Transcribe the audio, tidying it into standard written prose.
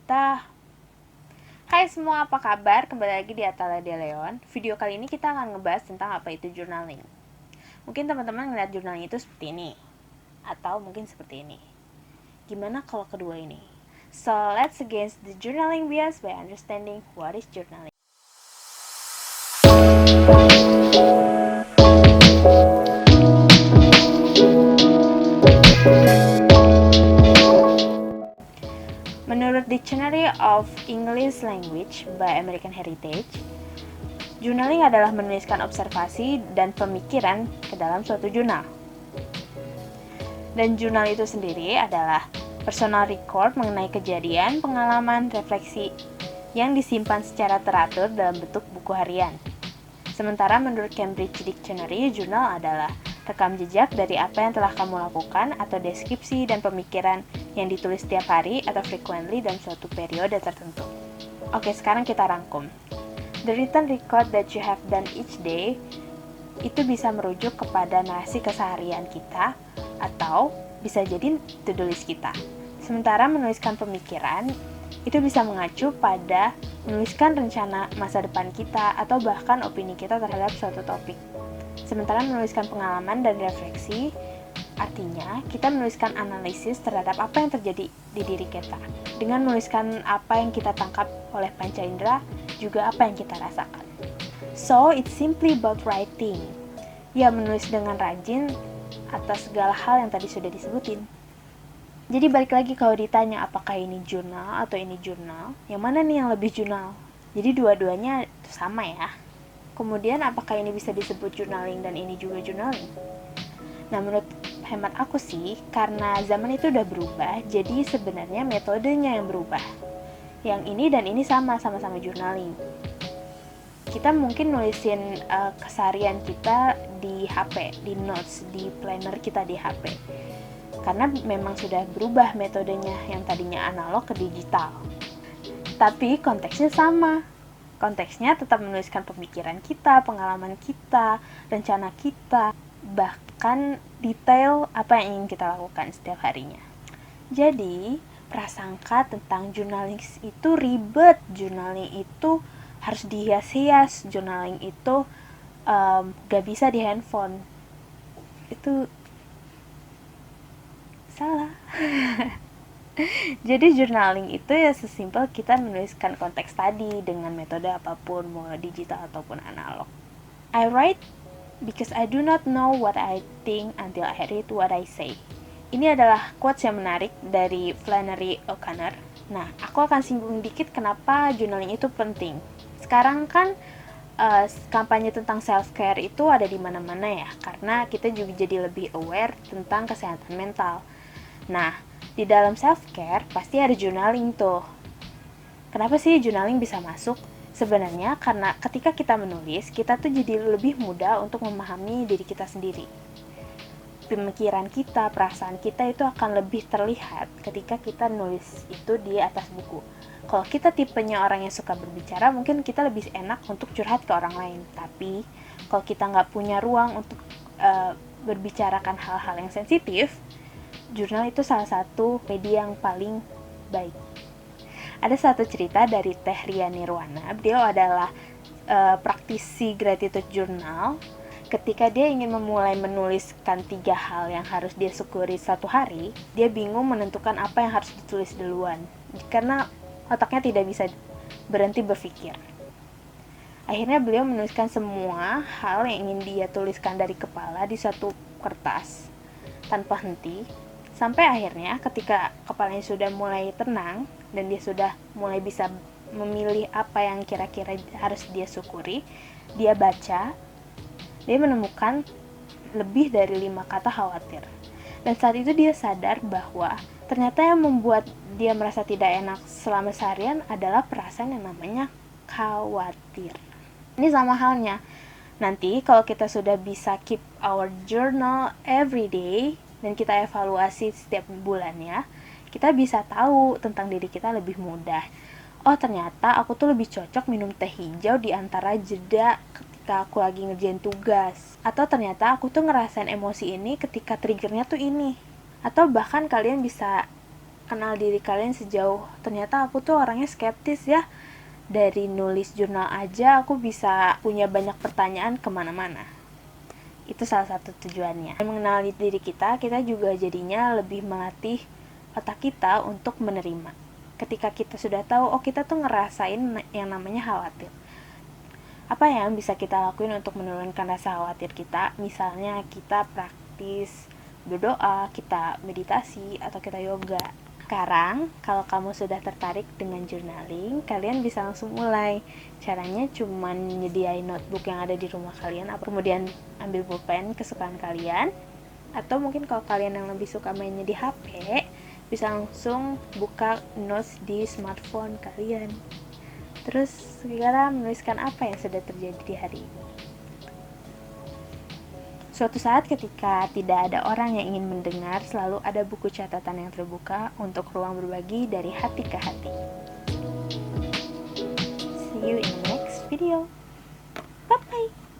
kita. Hai semua, apa kabar? Kembali lagi di Atala de Leon. Video kali ini kita akan ngebahas tentang apa itu journaling. Mungkin teman-teman ngeliat journaling itu seperti ini, atau mungkin seperti ini. Gimana kalau kedua ini? So, let's against the journaling bias by understanding what is journaling. Menurut Dictionary of English Language by American Heritage, journaling adalah menuliskan observasi dan pemikiran ke dalam suatu jurnal. Dan jurnal itu sendiri adalah personal record mengenai kejadian, pengalaman, refleksi yang disimpan secara teratur dalam bentuk buku harian. Sementara menurut Cambridge Dictionary, jurnal adalah rekam jejak dari apa yang telah kamu lakukan atau deskripsi dan pemikiran yang ditulis setiap hari atau frequently dalam suatu periode tertentu. Oke, sekarang kita rangkum. The written record that you have done each day itu bisa merujuk kepada narasi keseharian kita atau bisa jadi to-do list kita. Sementara menuliskan pemikiran itu bisa mengacu pada menuliskan rencana masa depan kita atau bahkan opini kita terhadap suatu topik. Sementara menuliskan pengalaman dan refleksi, artinya kita menuliskan analisis terhadap apa yang terjadi di diri kita. Dengan menuliskan apa yang kita tangkap oleh panca indera, juga apa yang kita rasakan. So, it's simply about writing. Ya, menulis dengan rajin atas segala hal yang tadi sudah disebutin. Jadi balik lagi kalau ditanya apakah ini jurnal atau ini jurnal, yang mana nih yang lebih jurnal? Jadi dua-duanya sama ya. Kemudian apakah ini bisa disebut journaling dan ini juga journaling? Nah, menurut hemat aku sih, karena zaman itu udah berubah, jadi sebenarnya metodenya yang berubah. Yang ini dan ini sama-sama journaling. Kita mungkin nulisin keseharian kita di HP, di notes, di planner kita di HP. Karena memang sudah berubah metodenya yang tadinya analog ke digital. Tapi konteksnya sama. Konteksnya tetap menuliskan pemikiran kita, pengalaman kita, rencana kita, bahkan detail apa yang ingin kita lakukan setiap harinya. Jadi, prasangka tentang journaling itu ribet, journaling itu harus dihias-hias, journaling itu gak bisa di handphone. Itu salah. Jadi journaling itu ya sesimpel kita menuliskan konteks tadi dengan metode apapun, mau digital ataupun analog. I write because I do not know what I think until I read what I say. Ini adalah quotes yang menarik dari Flannery O'Connor. Nah, aku akan singgung dikit kenapa journaling itu penting. Sekarang kan kampanye tentang self-care itu ada di mana-mana ya, karena kita juga jadi lebih aware tentang kesehatan mental. Nah, di dalam self-care pasti ada journaling tuh. Kenapa sih journaling bisa masuk? Sebenarnya karena ketika kita menulis, kita tuh jadi lebih mudah untuk memahami diri kita sendiri. Pemikiran kita, perasaan kita itu akan lebih terlihat ketika kita nulis itu di atas buku. Kalau kita tipenya orang yang suka berbicara, mungkin kita lebih enak untuk curhat ke orang lain. Tapi kalau kita nggak punya ruang untuk berbicarakan hal-hal yang sensitif, jurnal itu salah satu media yang paling baik. Ada satu cerita dari Teh Ria Nirwana. Beliau adalah praktisi gratitude journal. Ketika dia ingin memulai menuliskan 3 hal yang harus dia syukuri satu hari, dia bingung menentukan apa yang harus ditulis duluan, karena otaknya tidak bisa berhenti berpikir. Akhirnya beliau menuliskan semua hal yang ingin dia tuliskan dari kepala di satu kertas tanpa henti. Sampai akhirnya ketika kepalanya sudah mulai tenang dan dia sudah mulai bisa memilih apa yang kira-kira harus dia syukuri, dia baca, dia menemukan lebih dari 5 kata khawatir. Dan saat itu dia sadar bahwa ternyata yang membuat dia merasa tidak enak selama seharian adalah perasaan yang namanya khawatir. Ini sama halnya. Nanti kalau kita sudah bisa keep our journal every day, dan kita evaluasi setiap bulannya, kita bisa tahu tentang diri kita lebih mudah. Oh, ternyata aku tuh lebih cocok minum teh hijau di antara jeda ketika aku lagi ngerjain tugas. Atau ternyata aku tuh ngerasain emosi ini ketika triggernya tuh ini. Atau bahkan kalian bisa kenal diri kalian sejauh, ternyata aku tuh orangnya skeptis ya. Dari nulis jurnal aja aku bisa punya banyak pertanyaan kemana-mana. Itu salah satu tujuannya. Mengenali diri kita, kita juga jadinya lebih melatih otak kita untuk menerima. Ketika kita sudah tahu, oh kita tuh ngerasain yang namanya khawatir. Apa yang bisa kita lakuin untuk menurunkan rasa khawatir kita? Misalnya kita praktis berdoa, kita meditasi, atau kita yoga. Sekarang, kalau kamu sudah tertarik dengan journaling, kalian bisa langsung mulai. Caranya cuma nyediain notebook yang ada di rumah kalian, kemudian ambil pulpen kesukaan kalian, atau mungkin kalau kalian yang lebih suka mainnya di HP, bisa langsung buka notes di smartphone kalian. Terus sekarang menuliskan apa yang sudah terjadi di hari ini. Suatu saat ketika tidak ada orang yang ingin mendengar, selalu ada buku catatan yang terbuka untuk ruang berbagi dari hati ke hati. See you in the next video. Bye-bye.